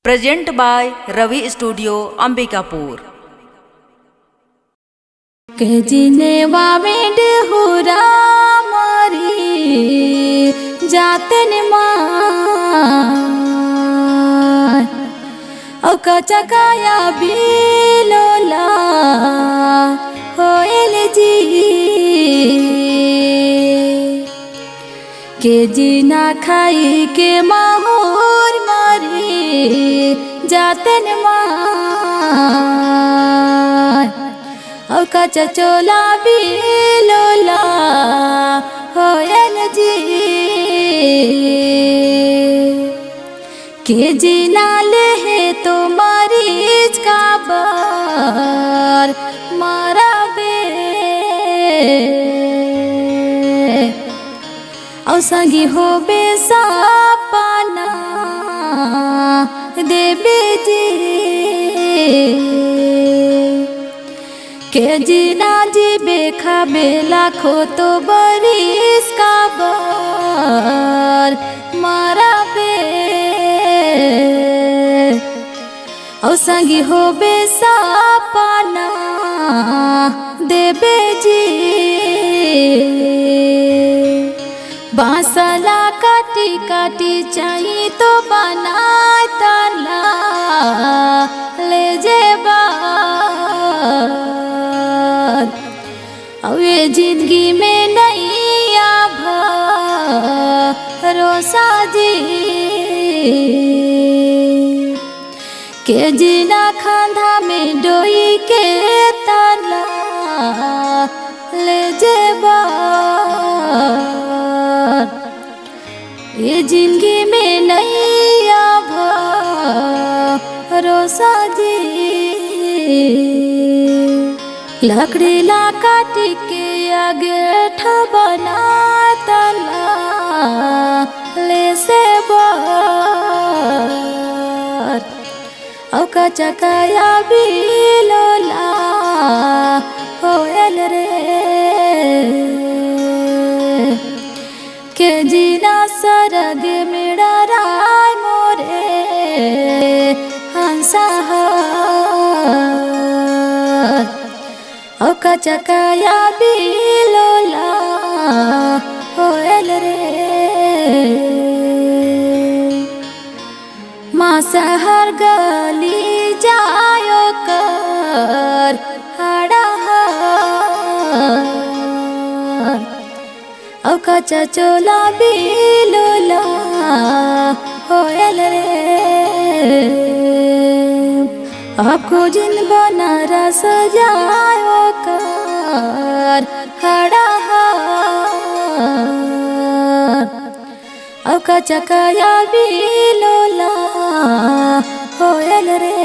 Present by Ravi studio Ambikapur. के जिने वावेड हुरा मारी जाते ने मार ओ कचकाया बिलोला होएल जी के जीना खाई के माहौर मारी जाते ने मार ओ कचा चोला बिलोला होयल जी के जीना ले है तो मरीज का बार मारा बे औ संगी हो बेसापना देवे जी के जीना जी बेखा बेला खो तो बरिस का बार मारा बे औ संगी हो बेसापना देवे जी बांसला काटी काटी चाहिए तो बनाए तला ले जेबा ये जिंदगी में नहीं भरोसा जी के जीना खांधा में डोई के तला ले जेबा ये जिंदगी में नहीं भरोसा जी लकड़ी ला काट के आगे बना तला ले से बार औ कचकाया बिलोला होयल रे के जीना सरग मेरा राय मोरे हंसा ओ कचकाया बिलोला होयल रे माँ सहर गली जायो कर हड़ा ओ कचा चोला बिलोला होयल रे आपको जिन बनारस जायो कर हड़ा ओ कचकाया बिलोला होयल रे।